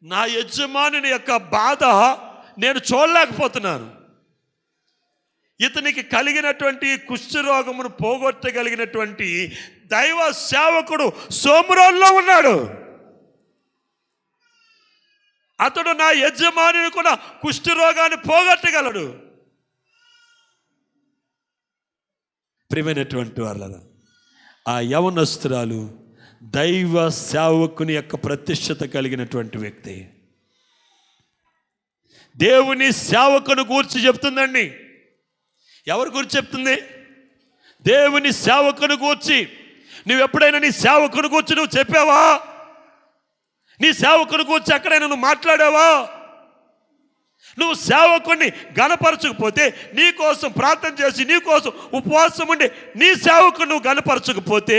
నా యజమానుని యొక్క బాధ నేను చూడలేకపోతున్నాను. ఇతనికి కలిగినటువంటి కుష్ఠరోగమును పోగొట్టగలిగినటువంటి దైవ సేవకుడు సోమ్రోన్లో ఉన్నాడు. అతడు నా యజమానిని కూడా కుష్ఠరోగాన్ని పోగొట్టగలడు. ప్రియమైనటువంటి వాళ్ళ ఆ యవనస్తురాలు దైవ సేవకుని యొక్క ప్రతిష్టత కలిగినటువంటి వ్యక్తి. దేవుని సేవకుని గూర్చి చెప్తుందండి. ఎవరి గురించి చెప్తుంది? దేవుని సేవకుని గూర్చి. నువ్వు ఎప్పుడైనా నీ సేవకుని గూర్చి నువ్వు చెప్పావా? నీ సేవకుని గూర్చి ఎక్కడైనా నువ్వు మాట్లాడావా? నువ్వు సేవకుని గణపరచకపోతే, నీ కోసం ప్రార్థన చేసి నీ కోసం ఉపవాసం ఉండి నీ సేవకుని నువ్వు గణపరచకపోతే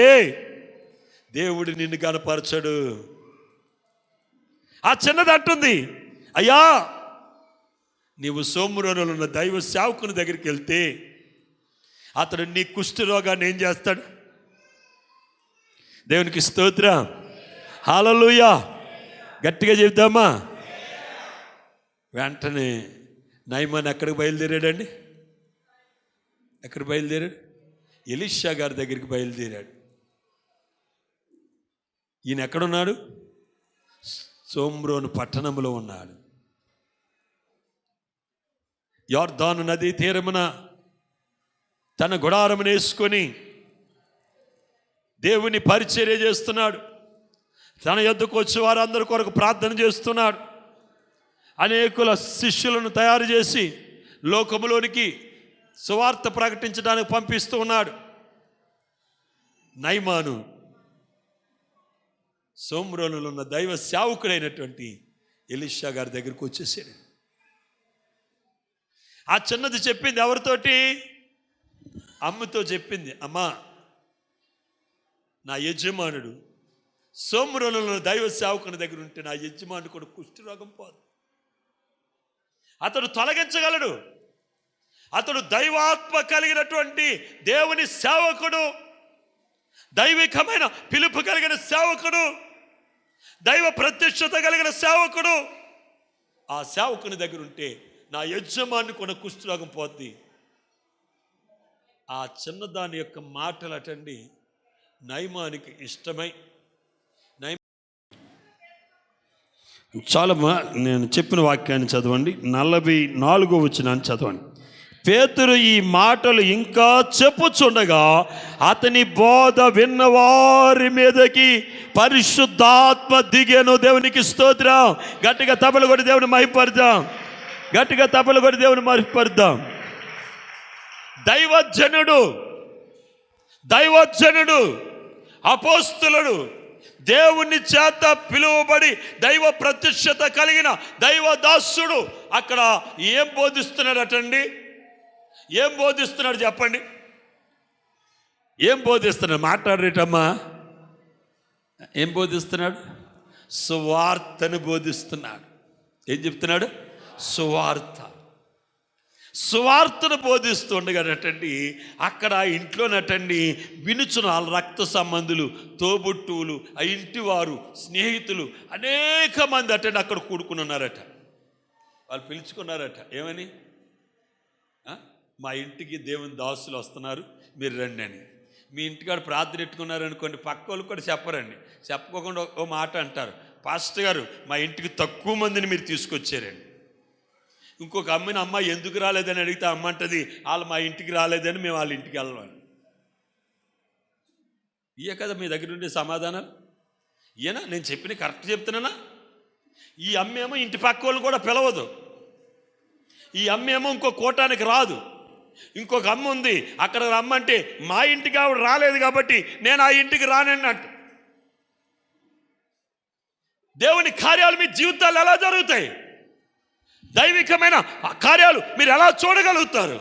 దేవుడు నిన్ను గణపరచడు. ఆ చిన్నది అంటుంది, అయ్యా నీవు సోమ్రోనులో ఉన్న దైవ సేవకుని దగ్గరికి వెళ్తే అతడు నీ కుష్ఠరోగాన్ని ఏం చేస్తాడు? దేవునికి స్తోత్రం, హల్లెలూయా. గట్టిగా చెబుతామా? వెంటనే నయమాన్ ఎక్కడికి బయలుదేరాడండి? ఎక్కడ బయలుదేరాడు? ఎలీషా గారి దగ్గరికి బయలుదేరాడు. ఈయన ఎక్కడున్నాడు? సోమ్రోను పట్టణంలో ఉన్నాడు. యొర్దాను నది తీరమున తన గుడారమును వేసుకొని దేవుని పరిచర్య చేస్తున్నాడు. తన యొద్దకు వచ్చి వారందరి కొరకు ప్రార్థన చేస్తున్నాడు. అనేకుల శిష్యులను తయారు చేసి లోకములోనికి సువార్త ప్రకటించడానికి పంపిస్తూ ఉన్నాడు. నయమాను సోమ్రోనులో ఉన్న దైవ సేవకుడైనటువంటి ఎలీషా గారి దగ్గరికి వచ్చేసాడు. ఆ చిన్నది చెప్పింది ఎవరితోటి? అమ్మతో చెప్పింది, అమ్మా నా యజమానుడు సోమ్రోనులో దైవ సేవకుని దగ్గర ఉంటే నా యజమానుడు కూడా కుష్ఠరోగం పోదు. అతడు తొలగించగలడు. అతడు దైవాత్మ కలిగినటువంటి దేవుని సేవకుడు, దైవికమైన పిలుపు కలిగిన సేవకుడు, దైవ ప్రత్యక్షత కలిగిన సేవకుడు. ఆ సేవకుని దగ్గర ఉంటే నా యజమాని కూడా కుష్ఠరోగం పోద్ది. ఆ చిన్నదాని యొక్క మాటలు అటండి నయమానికి ఇష్టమై చాలా నేను చెప్పిన వాక్యాన్ని చదవండి. 44వ వచనాన్ని చదవండి. పేతురు ఈ మాటలు ఇంకా చెప్పుచుండగా అతని బోధ విన్నవారి మీదకి పరిశుద్ధాత్మ దిగెను. దేవునికి స్తోత్రం. గట్టిగా తబలు కొట్టి దేవుని మహిమపరుద్దాం. గట్టిగా తబలు కొట్టి దేవుని మహిమపరుద్దాం. దైవజనుడు అపోస్తలుడు, దేవుని చేత పిలువబడి దైవ ప్రత్యక్షత కలిగిన దైవ దాసుడు అక్కడ ఏం బోధిస్తున్నాడటండి? ఏం బోధిస్తున్నాడు చెప్పండి? ఏం బోధిస్తున్నాడు? మాట్లాడరేటమ్మా. ఏం బోధిస్తున్నాడు? సువార్తను బోధిస్తున్నాడు. ఏం చెప్తున్నాడు? సువార్తను బోధిస్తుండగానటండి అక్కడ ఇంట్లోనటండి వినుచున్న వాళ్ళ రక్త సంబంధులు, తోబుట్టువులు, ఆ ఇంటి వారు, స్నేహితులు అనేక మంది అటండి అక్కడ కూడుకుని ఉన్నారట. వాళ్ళు పిలుచుకున్నారట. ఏమని? మా ఇంటికి దేవుని దాసులు వస్తున్నారు, మీరు రండి అని. మీ ఇంటికాడ ప్రార్థన ఎట్టుకున్నారనుకోండి, పక్క వాళ్ళు కూడా చెప్పరండి. చెప్పుకోకుండా ఓ మాట అంటారు, పాస్టర్ గారు మా ఇంటికి తక్కువ మందిని మీరు తీసుకొచ్చారండి. ఇంకొక అమ్మాయిని అమ్మ ఎందుకు రాలేదని అడిగితే అమ్మ అంటది, వాళ్ళు మా ఇంటికి రాలేదని మేము వాళ్ళ ఇంటికి వెళ్ళాలి. ఇయే కదా మీ దగ్గర ఉండే సమాధానం? ఈయన నేను చెప్పిన కరెక్ట్ చెప్తున్నానా? ఈ అమ్మేమో ఇంటి పక్క వాళ్ళు కూడా పిలవదు. ఈ అమ్మేమో ఇంకో కోటానికి రాదు. ఇంకొక అమ్మ ఉంది, అక్కడ రమ్మంటే మా ఇంటికి ఆవిడ రాలేదు కాబట్టి నేను ఆ ఇంటికి రానన్నట్టు. దేవుని కార్యాలు మీ జీవితాలు ఎలా జరుగుతాయి? దైవికమైన కార్యాలు మీరు ఎలా చూడగలుగుతారు?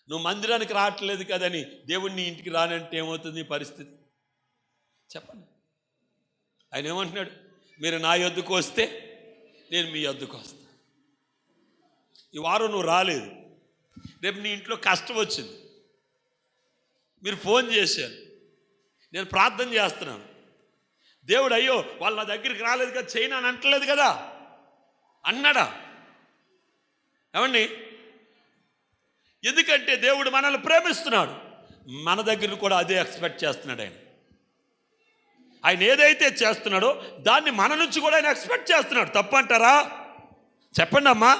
నువ్వు మందిరానికి రావట్లేదు కదని దేవుణ్ణి ఇంటికి రానంటే ఏమవుతుంది పరిస్థితి చెప్పండి? ఆయన ఏమంటున్నాడు? మీరు నా యొద్దకు వస్తే నేను మీ యొద్దకు వస్తాను. ఈ వారం నువ్వు రాలేదు, రేపు నీ ఇంట్లో కష్టం వచ్చింది, మీరు ఫోన్ చేశారు, నేను ప్రార్థన చేస్తున్నాను, దేవుడు అయ్యో వాళ్ళ నా దగ్గరికి రాలేదు కదా, చైనా అని అంటలేదు కదా, అన్నాడా? ఏమండి? ఎందుకంటే దేవుడు మనల్ని ప్రేమిస్తున్నాడు. మన దగ్గర కూడా అదే ఎక్స్పెక్ట్ చేస్తున్నాడు ఆయన. ఆయన ఏదైతే చేస్తున్నాడో దాన్ని మన నుంచి కూడా ఆయన ఎక్స్పెక్ట్ చేస్తున్నాడు. తప్పంటారా? చెప్పండి అమ్మా,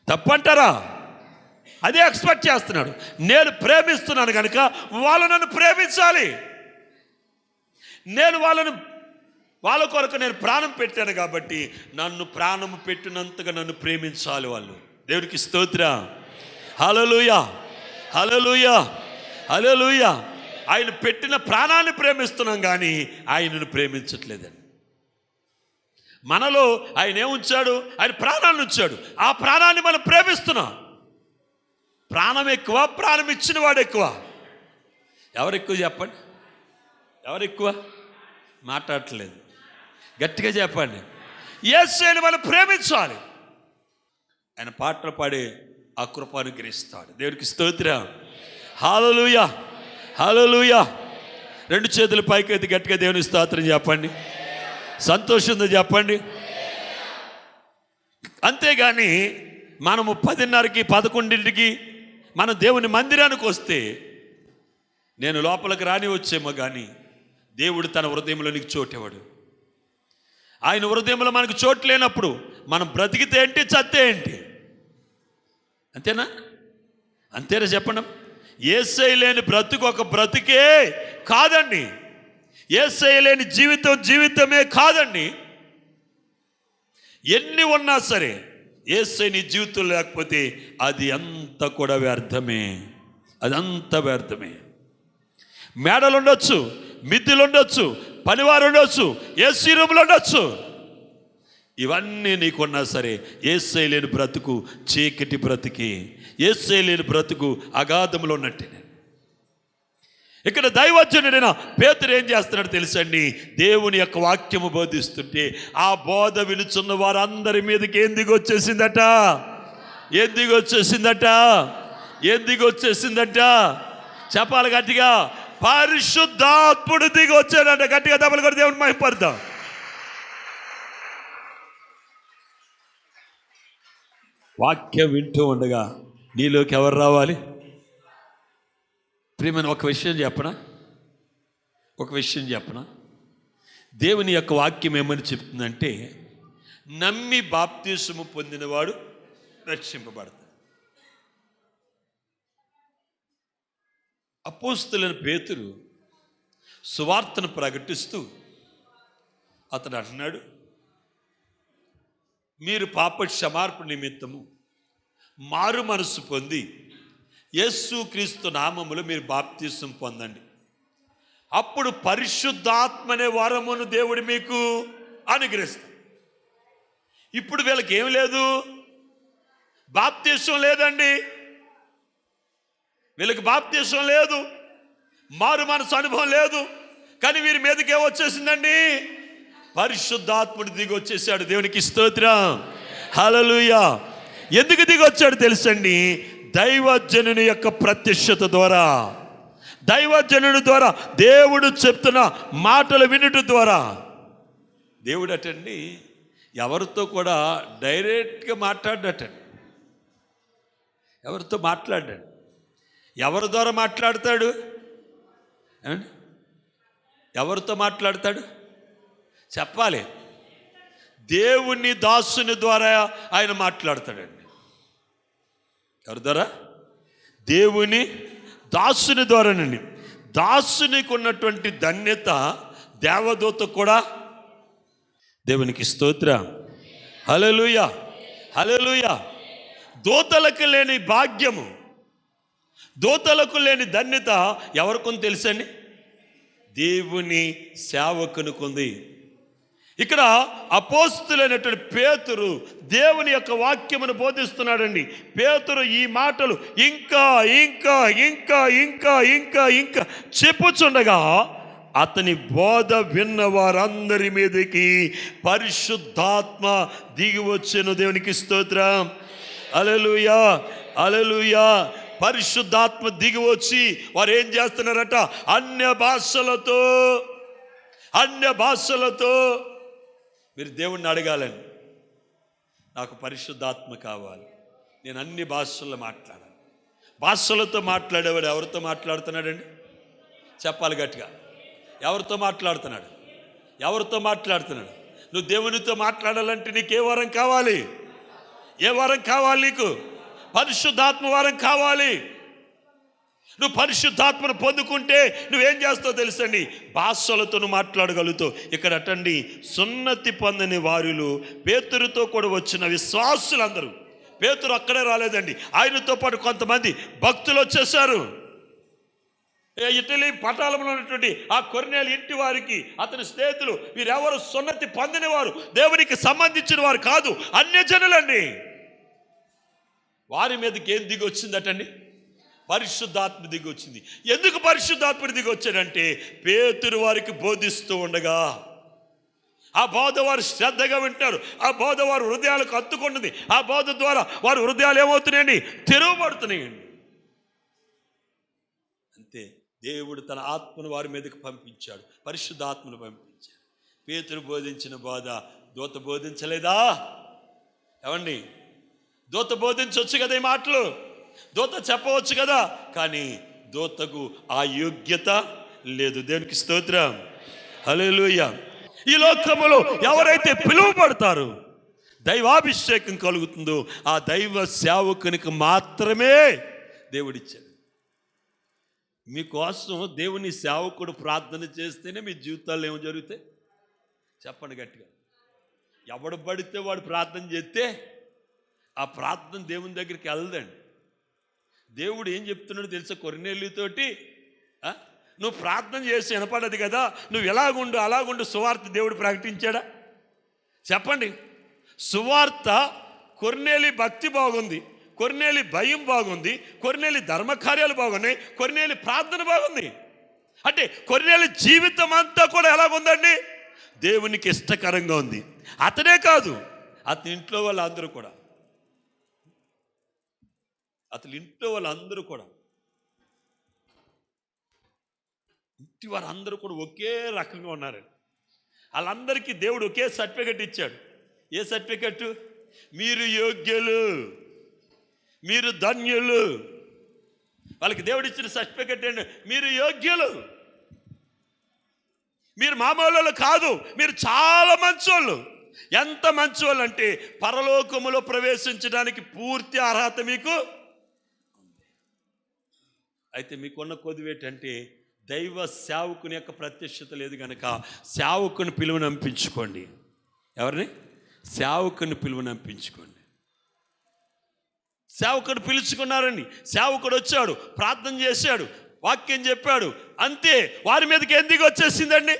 తప్పంటారా? అదే ఎక్స్పెక్ట్ చేస్తున్నాడు. నేను ప్రేమిస్తున్నాను కనుక వాళ్ళు నన్ను ప్రేమించాలి. నేను వాళ్ళ కొరకు నేను ప్రాణం పెట్టాను కాబట్టి నన్ను ప్రాణం పెట్టినంతగా నన్ను ప్రేమించాలి వాళ్ళు. దేవునికి స్తోత్రం. హల్లెలూయా, హల్లెలూయా, హల్లెలూయా. ఆయన పెట్టిన ప్రాణాన్ని ప్రేమిస్తున్నాం కానీ ఆయనను ప్రేమించట్లేదండి. మనలో ఆయన ఏముంచాడు? ఆయన ప్రాణాన్ని ఉంచాడు. ఆ ప్రాణాన్ని మనం ప్రేమిస్తున్నాం. ప్రాణం ఎక్కువ, ప్రాణం ఇచ్చిన వాడు ఎక్కువ? ఎవరు ఎక్కువ చెప్పండి? ఎవరు ఎక్కువ? మాట్లాడట్లేదు, గట్టిగా చెప్పండి. యేసుని మనం ప్రేమించాలి. ఆయన పాటలు పాడి ఆ కృప అనుగ్రహిస్తాడు. దేవునికి స్తోత్రం. హల్లెలూయా, హల్లెలూయా. రెండు చేతులు పైకెత్తి గట్టిగా దేవునికి స్తోత్రం చెప్పండి. సంతోషంతో చెప్పండి. అంతేగాని మనము 10:30కి 11ంటికి మన దేవుని మందిరానికి వస్తే నేను లోపలికి రాని వచ్చేమో కానీ దేవుడు తన హృదయంలో నీకు చోటేవాడు. ఆయన హృదయంలో మనకు చోటు లేనప్పుడు మనం బ్రతికితే ఏంటి, చస్తే ఏంటి? అంతేనా? అంతేనా చెప్పండి. యేసయ్య లేని బ్రతుకు ఒక బ్రతికే కాదండి. యేసయ్య లేని జీవితం జీవితమే కాదండి. ఎన్ని ఉన్నా సరే యేసయ్య నీ జీవితం లేకపోతే అది అంతా కూడా వ్యర్థమే. అదంతా వ్యర్థమే. మేడలు ఉండొచ్చు, మిద్దెలు ఉండొచ్చు, పనివారు ఉండొచ్చు, ఏసీ రూములు ఉండొచ్చు, ఇవన్నీ నీకున్నా సరే యేసయ్య లేని బ్రతుకు చీకటి బ్రతికి. యేసయ్య లేని బ్రతుకు అగాధంలో ఉన్నట్టే. ఇక్కడ దైవజనుడైన పేతురు ఏం చేస్తున్నాడు తెలుసండి? దేవుని యొక్క వాక్యము బోధిస్తుంటే ఆ బోధ వినుచున్న వారందరి మీదకి ఏం దిగొచ్చేసిందట? ఏం దిగొచ్చేసిందట? ఏం దిగొచ్చేసిందట? చెప్పాలి గట్టిగా. పరిశుద్ధాత్ముడు దిగి వచ్చాడంట. గట్టిగా దెబ్బలు కూడా దేవుని మహిమపడతాం. వాక్యం వింటూ ఉండగా నీలోకి ఎవరు రావాలి? ప్రియమైన ఒక విషయం చెప్పనా? దేవుని యొక్క వాక్యం ఏమని చెప్తుందంటే, నమ్మి బాప్తిస్మము పొందినవాడు రక్షింపబడతాడు. అపోస్తలుడైన పేతురు సువార్తను ప్రకటిస్తూ అతడు అంటున్నాడు, మీరు పాప క్షమార్పణ నిమిత్తము మారు మనసు పొంది యేసుక్రీస్తు నామములో మీరు బాప్తిసం పొందండి, అప్పుడు పరిశుద్ధాత్మనే వరమును దేవుడు మీకు అనుగ్రహిస్తాడు. ఇప్పుడు వీళ్ళకి ఏం లేదు, బాప్తిసం లేదండి. వీళ్ళకి బాప్తిసం లేదు, మారు మనసు అనుభవం లేదు. కానీ వీరి మీదకి ఏమొచ్చేసిందండి? పరిశుద్ధాత్ముడు దిగి వచ్చేసాడు. దేవునికి స్తోత్రం. హల్లెలూయా. ఎందుకు దిగి వచ్చాడు తెలుసండి? దైవజనుని యొక్క ప్రత్యక్షత ద్వారా, దైవజనుని ద్వారా, దేవుడు చెప్తున్న మాటలు వినుట ద్వారా. దేవుడు అటండి ఎవరితో కూడా డైరెక్ట్గా మాట్లాడటండి. ఎవరితో మాట్లాడాడు? ఎవరి ద్వారా మాట్లాడతాడు? ఎవరితో మాట్లాడతాడు చెప్పాలి. దేవుని దాసుని ద్వారా ఆయన మాట్లాడతాడండి. ఎవరి ద్వారా? దేవుని దాసుని ద్వారానండి. దాసునికి ఉన్నటువంటి ధన్యత దేవదూత కూడా. దేవునికి స్తోత్రం. హల్లెలూయా, హల్లెలూయా. దూతలకు లేని భాగ్యము, దూతలకు లేని ధన్యత ఎవరికొని తెలుసండి? దేవుని సేవకునికుంది. ఇక్కడ అపోస్తులైనటువంటి పేతురు దేవుని యొక్క వాక్యమును బోధిస్తున్నాడండి. పేతురు ఈ మాటలు ఇంకా ఇంకా ఇంకా ఇంకా ఇంకా ఇంకా చెప్పుచుండగా అతని బోధ విన్న వారందరి మీదకి పరిశుద్ధాత్మ దిగి వచ్చెను. దేవునికి స్తోత్రం. హల్లెలూయా, హల్లెలూయా. పరిశుద్ధాత్మ దిగి వచ్చి వారు ఏం చేస్తున్నారట? అన్య భాషలతో అన్య భాషలతో మీరు దేవుణ్ణి అడగాలండి. నాకు పరిశుద్ధాత్మ కావాలి, నేను అన్ని భాషల్లో మాట్లాడాలి. భాషలతో మాట్లాడేవాడు ఎవరితో మాట్లాడుతున్నాడండి? చెప్పాలి గట్టిగా. ఎవరితో మాట్లాడుతున్నాడు? ఎవరితో మాట్లాడుతున్నాడు? నువ్వు దేవునితో మాట్లాడాలంటే నీకు ఏ వరం కావాలి? ఏ వరం కావాలి నీకు? పరిశుద్ధాత్మ వరం కావాలి. నువ్వు పరిశుద్ధాత్మను పొందుకుంటే నువ్వేం చేస్తావు తెలుసండి? భాషలతో నువ్వు మాట్లాడగలుగుతావు. ఇక్కడ అటండి, సున్నతి పొందని వారిలో పేతురుతో కూడా వచ్చిన విశ్వాసులందరూ, పేతురు అక్కడే రాలేదండి, ఆయనతో పాటు కొంతమంది భక్తులు వచ్చేసారు. ఇటలీ పటాలంలో ఉన్నటువంటి ఆ కొర్నేలు ఇంటి వారికి అతని స్నేహితులు వీరెవరు సున్నతి పొందిన వారు, దేవునికి సంబంధించిన వారు కాదు, అన్యజనులండి. వారి మీదకి ఏం దిగి వచ్చిందటండి? పరిశుద్ధాత్మ దిగి వచ్చింది. ఎందుకు పరిశుద్ధాత్మ దిగి వచ్చాడంటే, పేతురు వారికి బోధిస్తూ ఉండగా ఆ బోధ వారు శ్రద్ధగా వింటారు. ఆ బోధ వారు హృదయాలకు హత్తుకున్నది. ఆ బోధ ద్వారా వారి హృదయాలు ఏమవుతున్నాయండి? తెరవబడుతున్నాయండి. అంతే, దేవుడు తన ఆత్మను వారి మీదకి పంపించాడు, పరిశుద్ధాత్మను పంపించాడు. పేతురు బోధించిన బోధ దూత బోధించలేదా? ఏమండి, దూత బోధించవచ్చు కదా ఈ మాటలు, దూత చెప్పవచ్చు కదా, కానీ దూతకు ఆ యోగ్యత లేదు. దేవునికి స్తోత్రం, హల్లెలూయా. ఈ లోకములో ఎవరైతే పిలువబడతారో, దైవాభిషేకం కలుగుతుందో, ఆ దైవ సేవకునికి మాత్రమే దేవుడిచ్చాడు. మీకోసం దేవుని సేవకుడు ప్రార్థన చేస్తేనే మీ జీవితాల్లో ఏమో జరుగుతాయి? చెప్పండి గట్టిగా. ఎవడు పడితే వాడు ప్రార్థన చేస్తే ఆ ప్రార్థన దేవుని దగ్గరికి వెళ్ళదండి. దేవుడు ఏం చెప్తున్నాడు తెలుసా? కొర్నేలితోటి, నువ్వు ప్రార్థన చేసి వినపడదు కదా, నువ్వు ఎలాగుండు అలాగుండు సువార్త దేవుడు ప్రకటించాడా? చెప్పండి. సువార్త, కొర్నేలి భక్తి బాగుంది, కొర్నేలి భయం బాగుంది, కొర్నేలి ధర్మకార్యాలు బాగున్నాయి, కొర్నేలి ప్రార్థన బాగుంది. అంటే కొర్నేలి జీవితం అంతా కూడా ఎలాగుందండి? దేవునికి ఇష్టకరంగా ఉంది. అతనే కాదు, అతని ఇంట్లో వాళ్ళందరూ కూడా, అతని ఇంట్లో వాళ్ళందరూ కూడా, ఇంటి వారందరూ కూడా ఒకే రకంగా ఉన్నారండి. వాళ్ళందరికీ దేవుడు ఒకే సర్టిఫికెట్ ఇచ్చాడు. A certificate? మీరు యోగ్యులు, మీరు ధన్యులు. వాళ్ళకి దేవుడు ఇచ్చిన సర్టిఫికెట్ ఏంటి? మీరు యోగ్యులు, మీరు మామూలు కాదు, మీరు చాలా మంచోళ్ళు. ఎంత మంచోళ్ళు అంటే పరలోకములో ప్రవేశించడానికి పూర్తి అర్హత మీకు. అయితే మీకున్న కొద్దివేటంటే దైవ సేవకుని యొక్క ప్రత్యక్షత లేదు కనుక సేవకుని పిలువనంపించుకోండి. ఎవరిని? సేవకుని పిలువనంపించుకోండి. సేవకుడు పిలుచుకున్నారండి. సేవకుడు వచ్చాడు, ప్రార్థన చేశాడు, వాక్యం చెప్పాడు, అంతే. వారి మీదకి ఎందుకు వచ్చేసిందండి?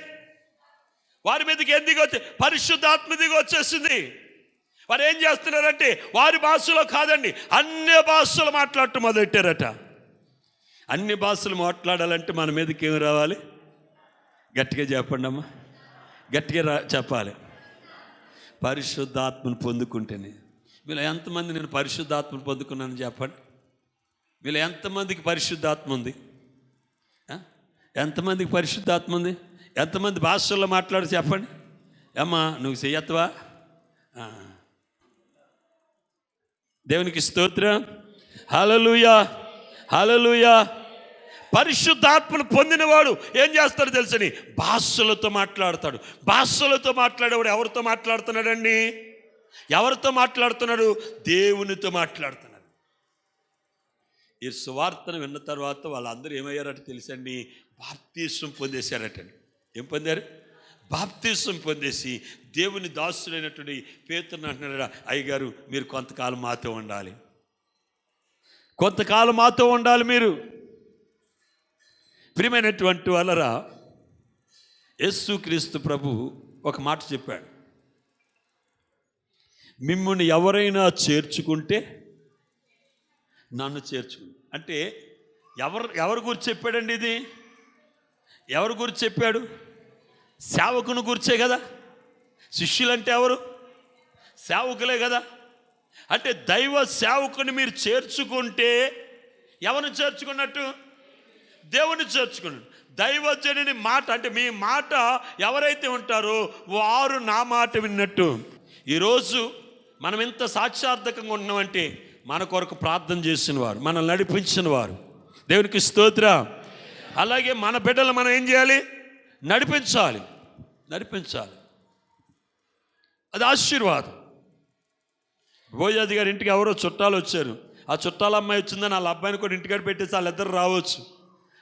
వారి మీదకి ఎందుకు వచ్చే? పరిశుద్ధాత్మ దిగి వచ్చేసింది. వారు ఏం చేస్తున్నారంటే వారి భాషలో కాదండి, అన్య భాషలు మాట్లాడటం మొదలెట్టారట. అన్ని భాషలు మాట్లాడాలంటే మన మీదకి ఏమి రావాలి? గట్టిగా చెప్పండి అమ్మా, గట్టిగా చెప్పాలి. పరిశుద్ధాత్మను పొందుకుంటేనే. వీళ్ళు ఎంతమంది నేను పరిశుద్ధాత్మను పొందుకున్నాను చెప్పండి? వీళ్ళు ఎంతమందికి పరిశుద్ధాత్మ ఉంది? ఎంతమందికి పరిశుద్ధాత్మ ఉంది? ఎంతమంది భాషల్లో మాట్లాడి చెప్పండి. అమ్మా నువ్వు చెయ్యత్వా? దేవునికి స్తోత్రం, హల్లెలూయా, హల్లెలూయా. పరిశుద్ధాత్మను పొందినవాడు ఏం చేస్తాడు తెలుసని? భాషలతో మాట్లాడతాడు. భాషలతో మాట్లాడేవాడు ఎవరితో మాట్లాడుతున్నాడండి? ఎవరితో మాట్లాడుతున్నాడు? దేవునితో మాట్లాడుతున్నాడు. ఈ సువార్తను విన్న తర్వాత వాళ్ళందరూ ఏమయ్యారట తెలుసండి? బాప్తీసం పొందేశారటండి. ఏం పొందారు? బాప్తీసం పొందేసి దేవుని దాసుడైనటువంటి పేతురుని అంటున్నాడు, అయ్యగారు మీరు కొంతకాలం మాతో ఉండాలి, కొంతకాలం మాతో ఉండాలి మీరు. ప్రియమైనటువంటి వాళ్ళరా, యేసుక్రీస్తు ప్రభు ఒక మాట చెప్పాడు, మిమ్మల్ని ఎవరైనా చేర్చుకుంటే నన్ను చేర్చుకుంది. అంటే ఎవరి గురించి చెప్పాడండి ఇది? ఎవరి గురించి చెప్పాడు? సేవకుని గురించే కదా. శిష్యులంటే ఎవరు? సేవకులే కదా. అంటే దైవ సేవకుని మీరు చేర్చుకుంటే ఎవరిని చేర్చుకున్నట్టు? దేవుని చేర్చుకున్నాడు. దైవజనుని మాట అంటే మీ మాట ఎవరైతే ఉంటారో వారు నా మాట విన్నట్టు. ఈరోజు మనం ఎంత సాక్షార్థకంగా ఉన్నామంటే మన కొరకు ప్రార్థన చేసిన వారు, మనల్ని నడిపించిన వారు. దేవునికి స్తోత్రం. అలాగే మన బిడ్డలు మనం ఏం చేయాలి? నడిపించాలి. అది ఆశీర్వాదం. భోజాది గారి ఇంటికి ఎవరో చుట్టాలు వచ్చారు. ఆ చుట్టాల అమ్మాయి వచ్చిందని వాళ్ళ అబ్బాయిని కూడా ఇంటికాడ పెట్టేసి వాళ్ళిద్దరు రావచ్చు.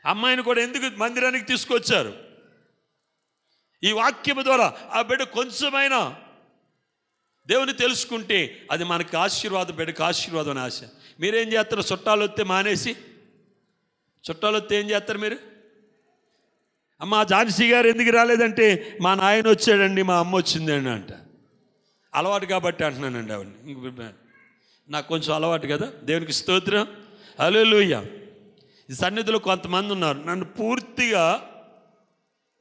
అమ్మాయిని కూడా ఎందుకు మందిరానికి తీసుకొచ్చారు? ఈ వాక్యం ద్వారా ఆ బిడ్డ కొంచెమైనా దేవుని తెలుసుకుంటే అది మనకి ఆశీర్వాదం, బిడ్డకి ఆశీర్వాదం అని ఆశ. మీరేం చేస్తారు? చుట్టాలు వస్తే మానేసి, చుట్టాలు వస్తే ఏం చేస్తారు మీరు? అమ్మ ఝాన్సీ గారు ఎందుకు రాలేదంటే మా నాయన వచ్చాడండి, మా అమ్మ వచ్చిందండి అంట. అలవాటు కాబట్టి అంటున్నానండి ఆవిడ. నాకు కొంచెం అలవాటు కదా. దేవునికి స్తోత్రం. హల్లెలూయా. ఈ సన్నిధిలో కొంతమంది ఉన్నారు, నన్ను పూర్తిగా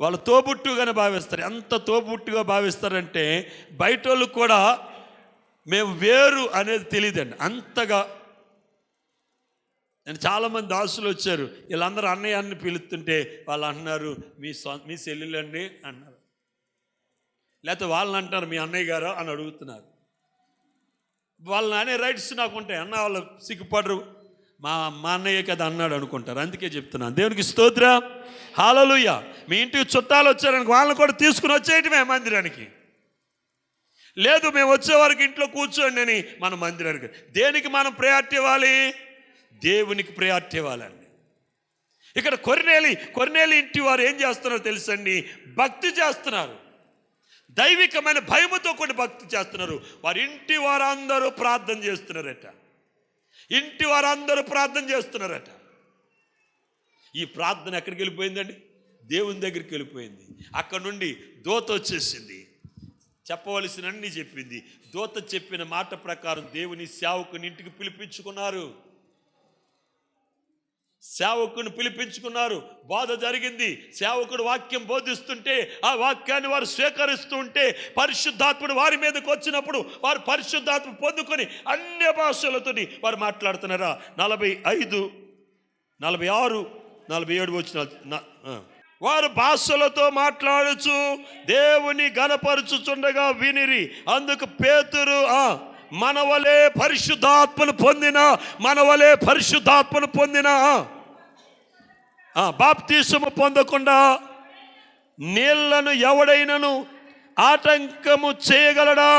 వాళ్ళు తోబుట్టుగానే భావిస్తారు. ఎంత తోబుట్టుగా భావిస్తారంటే బయట వాళ్ళు కూడా మేము వేరు అనేది తెలియదండి అంతగా. నేను చాలామంది దాసులు వచ్చారు, వీళ్ళందరూ అన్నయ్య పిలుస్తుంటే వాళ్ళు అంటున్నారు మీ చెల్లెలండి అన్నారు, లేకపోతే వాళ్ళని అంటారు మీ అన్నయ్య గారు అని అడుగుతున్నారు. వాళ్ళని అనే రైట్స్ నాకు ఉంటాయి. అన్న వాళ్ళు సిగ్గుపడరు, మా అన్నయ్య కదా అన్నాడు అనుకుంటారు. అందుకే చెప్తున్నాను. దేవునికి స్తోత్రం. హల్లెలూయా. మీ ఇంటికి చుట్టాలు వచ్చారనుకో వాళ్ళని కూడా తీసుకుని వచ్చేయటమే మందిరానికి. లేదు మేము వచ్చేవారికి ఇంట్లో కూర్చోండి అని మన మందిరానికి. దేనికి మనం ప్రయారిటీ ఇవ్వాలి? దేవునికి ప్రయారిటీ ఇవ్వాలండి. ఇక్కడ కొర్నేలి ఇంటి వారు ఏం చేస్తున్నారో తెలుసండి? భక్తి చేస్తున్నారు. దైవికమైన భయముతో కొన్ని భక్తి చేస్తున్నారు. వారి ఇంటి వారందరూ ప్రార్థన చేస్తున్నారట. ఈ ప్రార్థన ఎక్కడికి వెళ్ళిపోయిందండి? దేవుని దగ్గరికి వెళ్ళిపోయింది. అక్కడ నుండి దూత వచ్చేసింది, చెప్పవలసిన అన్నీ చెప్పింది. దూత చెప్పిన మాట ప్రకారం దేవుని సేవకుని ఇంటికి పిలిపించుకున్నారు. బోధ జరిగింది. సేవకుడు వాక్యం బోధిస్తుంటే ఆ వాక్యాన్ని వారు స్వీకరిస్తూ ఉంటే పరిశుద్ధాత్ముడు వారి మీదకి వచ్చినప్పుడు వారు పరిశుద్ధాత్మ పొందుకొని అన్య భాషలతో వారు మాట్లాడుతున్నారా. 45, 46, 47 వచ్చిన వారు భాషలతో మాట్లాడుచు దేవుని గణపరచుచుండగా వినిరి. అందుకు పేతురు మనవలే పరిశుద్ధాత్మను పొందిన బాప్తిసము పొందకుండా నీళ్లను ఎవడైనను ఆటంకము చేయగలడా?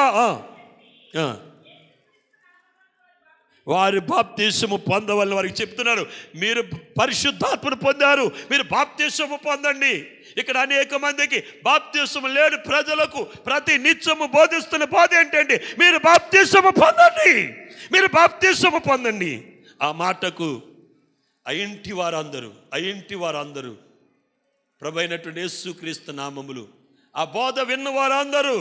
వారి బాప్తిసము పొందవలని వారికి చెప్తున్నారు. మీరు పరిశుద్ధాత్మను పొందారు, మీరు బాప్తిసము పొందండి. ఇక్కడ అనేక మందికి బాప్తిసము లేని ప్రజలకు ప్రతి నిత్యము బోధిస్తున్న బోధ ఏంటండి? మీరు బాప్తిసము పొందండి. ఆ మాటకు అయింటి వారందరూ ప్రభువైనటువంటి యేసుక్రీస్తు నామములు ఆ బోధ విన్న వారందరూ,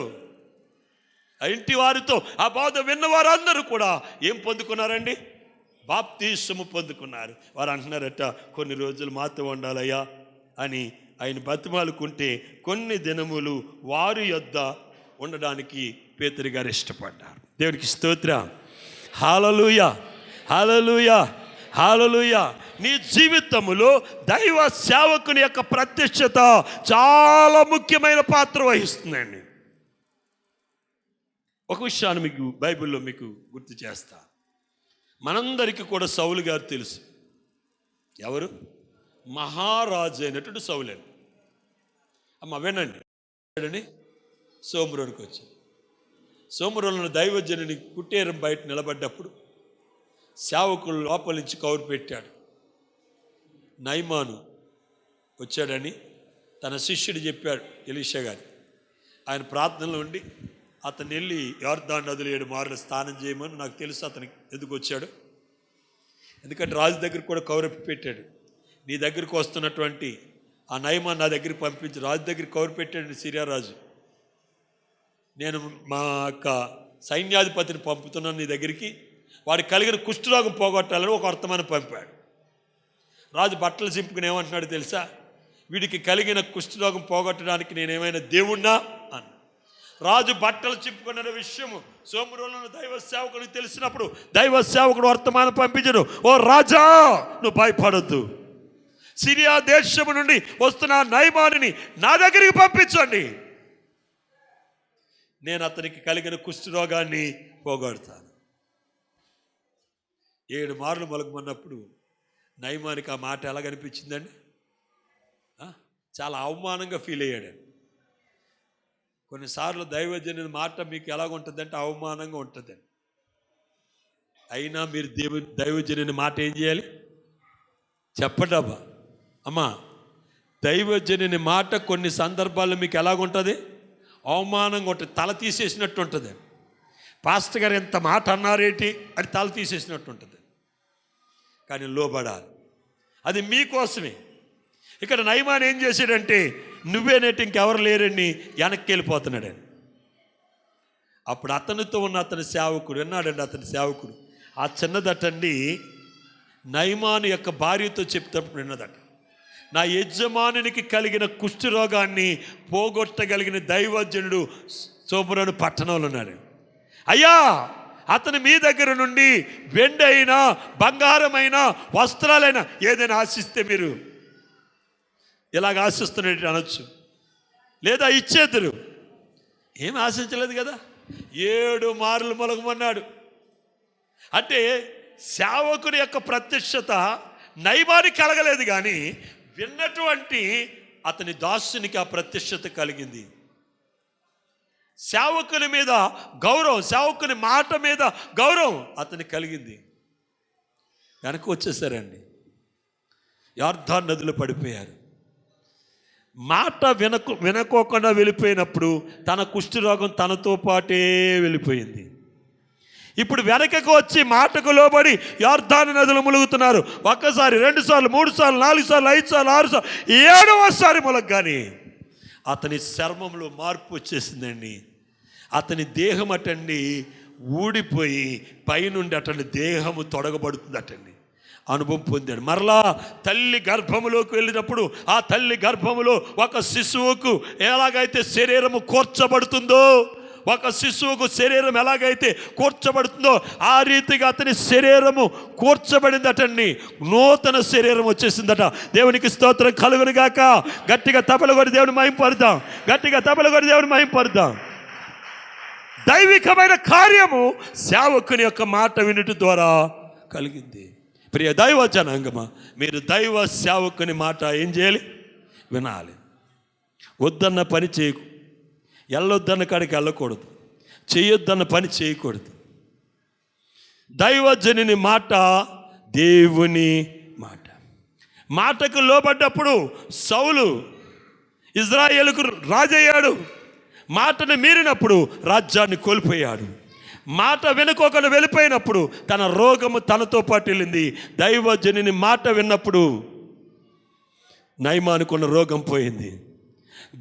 ఆ ఇంటి వారితో ఆ బోధ విన్న వారందరూ కూడా ఏం పొందుకున్నారండి? బాప్తిసము పొందుకున్నారు. వారు అంటున్నారట, కొన్ని రోజులు మాతో ఉండాలయ్యా అని ఆయన బతిమాలుకుంటే కొన్ని దినములు వారి యొద్ద ఉండడానికి పేతురు గారు ఇష్టపడ్డారు. దేవునికి స్తోత్రం. హల్లెలూయా. నీ జీవితంలో దైవ సేవకుని యొక్క ప్రత్యక్షత చాలా ముఖ్యమైన పాత్ర వహిస్తుందండి. ఒక విషయాన్ని మీకు బైబిల్లో మీకు గుర్తు చేస్తా. మనందరికీ కూడా సౌలు గారు తెలుసు. ఎవరు? మహారాజు అయినటువంటి సౌలు. అమ్మ వినండి. సోమరోనికి వచ్చాడు. సోమరోలో దైవజనుని కుటీరం బయట నిలబడ్డప్పుడు సేవకులు లోపల నుంచి కౌరు పెట్టాడు. నయమాను వచ్చాడని తన శిష్యుడు చెప్పాడు ఎలీషా గారు. ఆయన ప్రార్థనలో ఉండి అతను వెళ్ళి యోర్దాను నదిలో 7 మార్లు స్నానం చేయమని, నాకు తెలుసు అతనికి ఎందుకు వచ్చాడు. ఎందుకంటే రాజు దగ్గర కూడా కౌరప్పి పెట్టాడు. నీ దగ్గరికి వస్తున్నటువంటి ఆ నయమాన్ నా దగ్గరికి పంపించి రాజు దగ్గర కౌరు పెట్టాడు సిరియా రాజు. నేను మా యొక్క సైన్యాధిపతిని పంపుతున్నాను నీ దగ్గరికి, వాడికి కలిగిన కుష్ఠరోగం పోగొట్టాలని ఒక వర్తమానం పంపాడు. రాజు బట్టలు చింపుకుని ఏమంటున్నాడు తెలుసా? వీడికి కలిగిన కుష్ఠరోగం పోగొట్టడానికి నేనేమైనా దేవుణ్ణా అన్న. రాజు బట్టలు చింపుకున్న విషయము సోమరోలో దైవ సేవకుడికి తెలిసినప్పుడు దైవ సేవకుడు వర్తమానం పంపించడు, ఓ రాజా నువ్వు భయపడొద్దు, సిరియా దేశము నుండి వస్తున్న నయమానుని నా దగ్గరికి పంపించండి, నేను అతనికి కలిగిన కుష్ఠరోగాన్ని పోగొడతాను. 7 మార్లు మొలకమన్నప్పుడు నయమానికి ఆ మాట ఎలా కనిపించిందండి? చాలా అవమానంగా ఫీల్ అయ్యాడు. కొన్నిసార్లు దైవజనుని మాట మీకు ఎలాగుంటుందంటే అవమానంగా ఉంటుందండి. అయినా మీరు దైవజనుని మాట ఏం చేయాలి చెప్పండి అమ్మా. దైవజనుని మాట కొన్ని సందర్భాల్లో మీకు ఎలాగుంటుంది? అవమానంగా ఉంటుంది, తల తీసేసినట్టు ఉంటుంది. పాస్టర్ గారు ఎంత మాట అన్నారేంటి అని తల తీసేసినట్టు ఉంటుంది. కానీ లోబడాలి, అది మీకోసమే. ఇక్కడ నయమాన్ ఏం చేశాడంటే నువ్వేనేటి ఇంకెవరు లేరని వెనక్కి వెళ్ళిపోతున్నాడని. అప్పుడు అతనితో ఉన్న అతని సేవకుడు విన్నాడండి. అతని సేవకుడు ఆ చిన్నదటండి నయమాను యొక్క భార్యతో చెప్తప్పుడు విన్నదట, నా యజమానునికి కలిగిన కుష్ఠరోగాన్ని పోగొట్టగలిగిన దైవజనుడు సోమరోను పట్టణంలో ఉన్నాడు. అయ్యా, అతను మీ దగ్గర నుండి వెండి అయినా బంగారమైనా వస్త్రాలైనా ఏదైనా ఆశిస్తే మీరు ఇలాగ ఆశిస్తున్నట్టు అనొచ్చు, లేదా ఇచ్చేద్దరు. ఏమి ఆశించలేదు కదా. 7 మార్లు మొలగమన్నాడు. అంటే సేవకుని యొక్క ప్రత్యక్షత నయమానికి కలగలేదు, కానీ విన్నటువంటి అతని దాసునికి ఆ ప్రత్యక్షత కలిగింది. సేవకుని మీద గౌరవం, సేవకుని మాట మీద గౌరవం అతనికి కలిగింది. వెనక్కి వచ్చేసారండి, యొర్దాను నదిలో పడిపోయారు. మాట వినకోకుండా వెళ్ళిపోయినప్పుడు తన కుష్ఠరోగం తనతో పాటే వెళ్ళిపోయింది. ఇప్పుడు వెనకకు వచ్చి మాటకు లోబడి యొర్దాను నదులు ములుగుతున్నారు. 1 సారి 2 సార్లు 3 సార్లు 4 సార్లు 5 సార్లు 6 సార్లు 7వ సారి ములగ్గాని అతని చర్మంలో మార్పు వచ్చేసిందండి. అతని దేహం అటండి ఊడిపోయి పైనుండి అటండి దేహము తొడగబడుతుంది అనుభవం పొందాడు. మరలా తల్లి గర్భములోకి వెళ్ళినప్పుడు ఆ తల్లి గర్భములో ఒక శిశువుకు ఎలాగైతే శరీరము కూర్చబడుతుందో, ఒక శిశువుకు శరీరం ఎలాగైతే కూర్చబడుతుందో ఆ రీతిగా అతని శరీరము కూర్చబడిందటండి. నూతన శరీరం వచ్చేసిందట. దేవునికి స్తోత్రం కలుగును గాక. గట్టిగా తపలు కొడి దేవుని మహింపరుద్దాం. గట్టిగా తపలు కొడి దేవుని మహింపరుద్దాం. దైవికమైన కార్యము సేవకుని యొక్క మాట వినుట ద్వారా కలిగింది. ప్రియ దైవ జనాంగమా, మీరు దైవ సేవకుని మాట ఏం చేయాలి? వినాలి. వద్దన్న పని చేయకు, వెళ్ళొద్దన్న కాడికి వెళ్ళకూడదు, చేయొద్దన్న పని చేయకూడదు. దైవజనుని మాట దేవుని మాట. మాటకు లోబడ్డప్పుడు సౌలు ఇజ్రాయేలుకు రాజయ్యాడు. మాటను మీరినప్పుడు రాజ్యాన్ని కోల్పోయాడు. మాట వినుకోకుండా వెళ్ళిపోయినప్పుడు తన రోగము తనతో పాటు వెళ్ళింది. దైవజనుని మాట విన్నప్పుడు నయమానుకున్న రోగం పోయింది.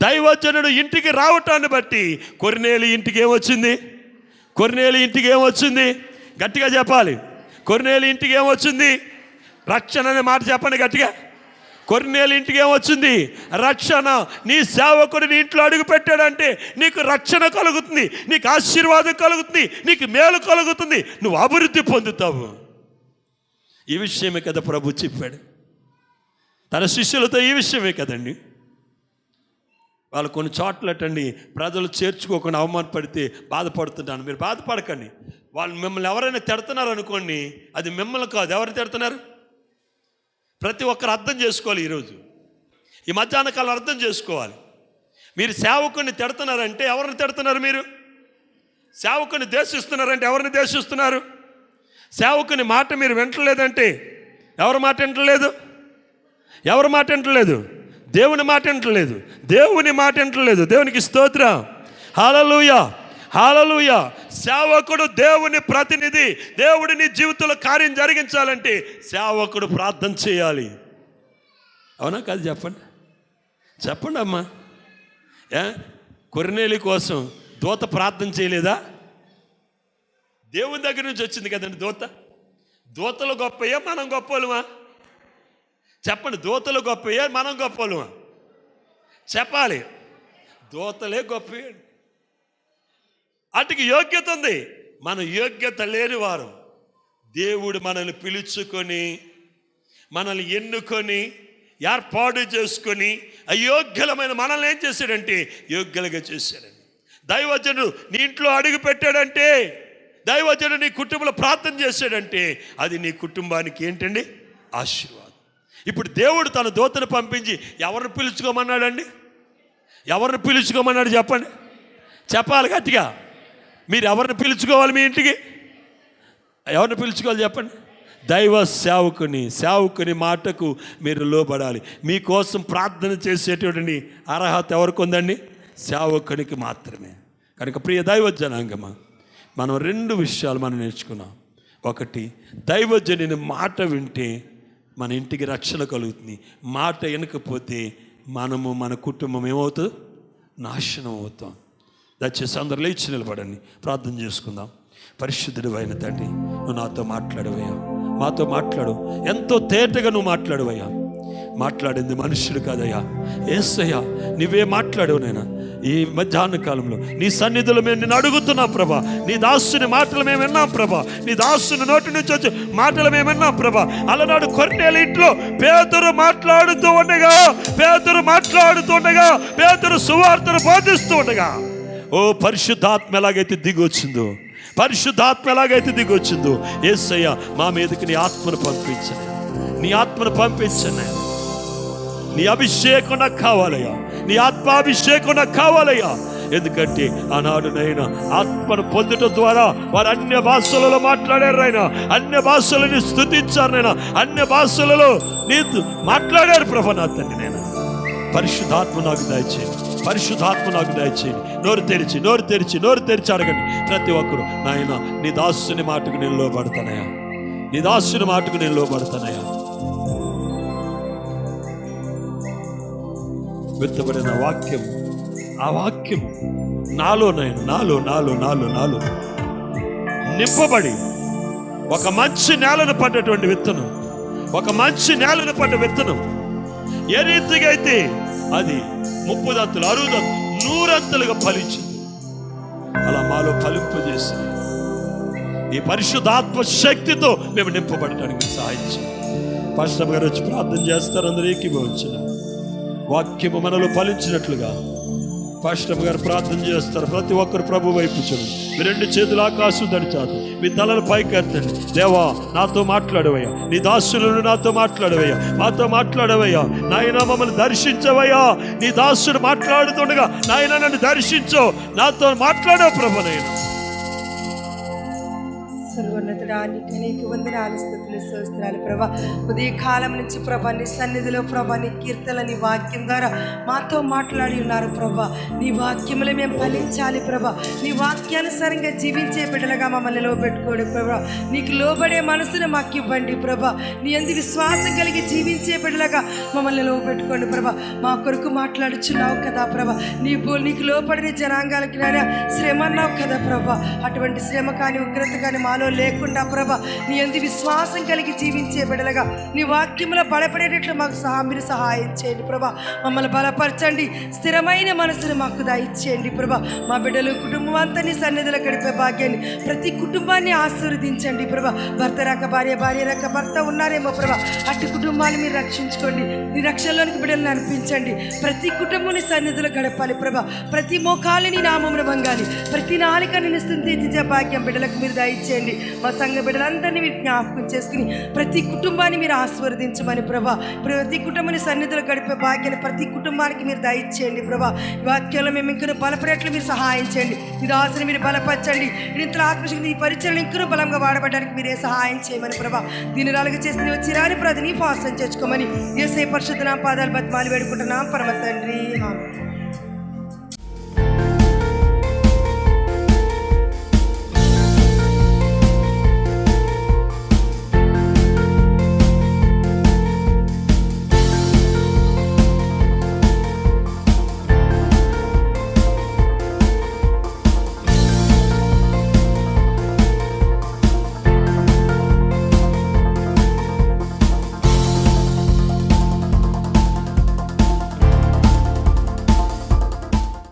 దైవజనుడు ఇంటికి రావటాన్ని బట్టి కొర్నేలి ఇంటికి ఏమొచ్చింది? కొర్నేలి ఇంటికి ఏమొచ్చింది? గట్టిగా చెప్పాలి. కొర్నేలి ఇంటికి ఏమొచ్చింది? రక్షణ అనే మాట చెప్పండి గట్టిగా. కొర్నేలి ఇంటికి ఏమొచ్చింది? రక్షణ. నీ సేవకుడు నీ ఇంట్లో అడుగు పెట్టాడంటే నీకు రక్షణ కలుగుతుంది, నీకు ఆశీర్వాదం కలుగుతుంది, నీకు మేలు కలుగుతుంది, నువ్వు అభివృద్ధి పొందుతావు. ఈ విషయమే కదా ప్రభు చెప్పాడు తన శిష్యులతో. ఈ విషయమే కదండి. వాళ్ళు కొన్ని చోట్లటండి ప్రజలు చేర్చుకోకుండా అవమానపడితే బాధపడుతుంటాను. మీరు బాధపడకండి. వాళ్ళు మిమ్మల్ని ఎవరైనా తిడుతున్నారు అనుకోండి, అది మిమ్మల్ని కాదు. ఎవరు తిడుతున్నారు? ప్రతి ఒక్కరు అర్థం చేసుకోవాలి. ఈరోజు ఈ మధ్యాహ్న కాలం అర్థం చేసుకోవాలి. మీరు సేవకుని తిడుతున్నారంటే ఎవరిని తిడుతున్నారు? మీరు సేవకుని ద్వేషిస్తున్నారంటే ఎవరిని ద్వేషిస్తున్నారు? సేవకుని మాట మీరు వింటలేదంటే ఎవరి మాట వింటలేదు? ఎవరి మాట వింటలేదు? దేవుని మాట వింటలేదు. దేవుని మాట వింటలేదు. దేవునికి స్తోత్రం. హల్లెలూయా, హల్లెలూయా. సేవకుడు దేవుని ప్రతినిధి. దేవుడు నీ జీవితంలో కార్యం జరిగించాలంటే సేవకుడు ప్రార్థన చేయాలి. అవునా కాదు? చెప్పండి, చెప్పండి అమ్మా. కొర్నేలి కోసం దూత ప్రార్థన చేయలేదా? దేవుని దగ్గర నుంచి వచ్చింది కదండి దూత. దూతలు గొప్పయ్యా, మనం గొప్పలమా? చెప్పండి. దూతలు గొప్పయ్యా, మనం గొప్పలమా? చెప్పాలి. దూతలే గొప్ప. వాటికి యోగ్యత ఉంది. మన యోగ్యత లేని వారు. దేవుడు మనల్ని పిలుచుకొని మనల్ని ఎన్నుకొని ఏర్పాటు చేసుకొని అయోగ్యులమైన మనల్ని ఏం చేశాడంటే యోగ్యులుగా చేశాడండి. దైవజనుడు నీ ఇంట్లో అడుగు పెట్టాడంటే, దైవజనుడు నీ కుటుంబంలో ప్రార్థన చేశాడంటే అది నీ కుటుంబానికి ఏంటండి ఆశీర్వాదం. ఇప్పుడు దేవుడు తన దూతను పంపించి ఎవరిని పిలుచుకోమన్నాడండి? ఎవరిని పిలుచుకోమన్నాడు చెప్పండి, చెప్పాలి గట్టిగా. మీరు ఎవరిని పిలుచుకోవాలి? మీ ఇంటికి ఎవరిని పిలుచుకోవాలి చెప్పండి? దైవ సేవకుని మాటకు మీరు లోబడాలి. మీకోసం ప్రార్థన చేసేటువంటి అర్హత ఎవరికి ఉందండి? సేవకునికి మాత్రమే. కనుక ప్రియ దైవ జనాంగమా, మనం 2 విషయాలు మనం నేర్చుకున్నాం. ఒకటి, దైవజనుని మాట వింటే మన ఇంటికి రక్షణ కలుగుతుంది. మాట వినకపోతే మనము మన కుటుంబం ఏమవుతుంది? నాశనం అవుతాం. దయచేసి అందరూ లేచి నిలబడండి, ప్రార్థన చేసుకుందాం. పరిశుద్ధుడు అయిన తండ్రి, నువ్వు నాతో మాట్లాడవయ్యా, మాతో మాట్లాడు. ఎంతో తేటగా నువ్వు మాట్లాడవయ్యా. మాట్లాడింది మనుష్యుడు కాదయ్యా, యేసయ్యా నువ్వే మాట్లాడవు. నైనా ఈ మధ్యాహ్న కాలంలో నీ సన్నిధిలో మేము నిన్ను అడుగుతున్నాం ప్రభా. నీ దాసుని మాటలు మేము విన్నాం ప్రభా. నీ దాసుని నోటి నుంచి వచ్చే మాటలు మేము విన్నాం ప్రభా. అలనాడు కొర్నేలి ఇంట్లో పేతురు మాట్లాడుతూ ఉండగా పేతురు సువార్తను బోధిస్తూ ఉండగా ఓ పరిశుద్ధాత్మ ఎలాగైతే దిగొచ్చిందో, యేసయ్య మా మీదకి నీ ఆత్మను పంపించండి. నీ అభిషేకం నాకు కావాలయ్యా, నీ ఆత్మాభిషేకం నాకు కావాలయ్యా. ఎందుకంటే ఆనాడునైనా ఆత్మను పొందటం ద్వారా వారు అన్య భాషలలో మాట్లాడారు. ఆయన అన్య భాషలని స్తుతించారు. నేను అన్య భాషలలో నీతో మాట్లాడారు ప్రభా. నా తండ్రి, నేను పరిశుద్ధాత్మ నాకు దయచేయండి. నోరు తెరిచి అడగండి ప్రతి ఒక్కరు. నాయన నీ దాసుని మాటకు నేను లోబడతానయ్యా. విత్తబడిన వాక్యం, ఆ వాక్యం నాలో నింపబడి ఒక మంచి నేలను పడ్డటువంటి విత్తనం, ఏ రీతిగా అయితే అది 30 దంతులు 60 దంతులు 100 అంతలుగా ఫలించింది, అలా మాలో ఫలింపజేసి ఈ పరిశుద్ధాత్మ శక్తితో మేము నింపబడటానికి సహాయం చేయండి. పాస్టర్ గారు వచ్చి ప్రార్థన చేస్తారు. అందరూ ఏకీభవించిన వాక్యము మనలో ఫలించినట్లుగా పాస్టర్ గారు ప్రార్థన చేస్తారు. ప్రతి ఒక్కరు ప్రభు వైపు చూడండి. మీ 2 చేతులు ఆకాశం దడిచాదు, మీ తలను పైకి ఎత్తండి. దేవా నాతో మాట్లాడవయ్యా, నీ దాసులను నాతో మాట్లాడవయ్యా. నాయన మమ్మల్ని దర్శించవయ్యా. నీ దాసుడు మాట్లాడుతుండగా నాయన నన్ను దర్శించో, నాతో మాట్లాడవు ప్రభు. నాయన సర్వోన్నతుడా, నీకు అనేక వందనాలు, స్తుతులు, స్తోత్రాలు ప్రభా. ఉదయ కాలం నుంచి ప్రభా నీ సన్నిధిలో ప్రభా నీ కీర్తన నీ వాక్యం ద్వారా మాతో మాట్లాడి ఉన్నారు ప్రభా. నీ వాక్యములు మేము ఫలించాలి ప్రభా. నీ వాక్యానుసారంగా జీవించే బిడ్డలుగా మమ్మల్ని లోబెట్టుకోండి ప్రభా. నీకు లోబడే మనసును మాకు ఇవ్వండి ప్రభా. నీ అందు విశ్వాసం కలిగి జీవించే బిడ్డలుగా మమ్మల్ని లోబెట్టుకోండి ప్రభా. మా కొరకు మాట్లాడుచున్నావు కదా ప్రభా. నీకు లోపడిన జనాంగాలకి నాయన శ్రమ అన్నావు కదా ప్రభా. అటువంటి శ్రమ కానీ ఉగ్రత కానీ మాలో లేకుండా ప్రభా నీ అందు విశ్వాసం కలిగి జీవించే బిడ్డలుగా నీ వాక్యంలో బలపడేటట్లు మాకు మీరు సహాయం చేయండి ప్రభా. మమ్మల్ని బలపరచండి, స్థిరమైన మనసును మాకు దయచేయండి ప్రభా. మా బిడ్డలు కుటుంబం అంతా నీ సన్నిధిలో గడిపే భాగ్యాన్ని ప్రతి కుటుంబాన్ని ఆశీర్వదించండి ప్రభా. భర్త రాక భార్య, భార్య రాక భర్త ఉన్నారేమో ప్రభా. అట్టి కుటుంబాన్ని మీరు రక్షించుకోండి. నీ రక్షణలోనికి బిడ్డలను అనిపించండి. ప్రతి కుటుంబం నీ సన్నిధిలో గడపాలి ప్రభా. ప్రతి మోకాలిని నామమున వంగాలి, ప్రతి నాలిక నిన్ను స్తుతించే భాగ్యం బిడ్డలకు మీరు దయచేయండి. మా సంఘ బిడ్డలందరినీ మీరు జ్ఞాపకం చేసుకుని ప్రతి కుటుంబాన్ని మీరు ఆశీర్వదించమని ప్రభా. ప్రతి కుటుంబాన్ని సన్నిధిలో గడిపే భాగ్యాన్ని ప్రతి కుటుంబానికి మీరు దయచేయండి ప్రభా. వాక్యంలో మేము ఇంకా బలపడేట్లు మీరు సహాయం చేయండి. ఈ దాసుని మీరు బలపరచండి. ఇంతలో ఆత్మశక్తి ఈ పరిచయలు ఇంకా బలంగా వాడబడడానికి మీరే సహాయం చేయమని ప్రభా. దీని రాలుగా చేసి వచ్చి రాని ప్రతిని పాసం చేసుకోమని యేసయ్య పరిశుద్ధ నామ పాదాలు బతిమాలి వేడుకుంటున్నాం పరమ తండ్రి.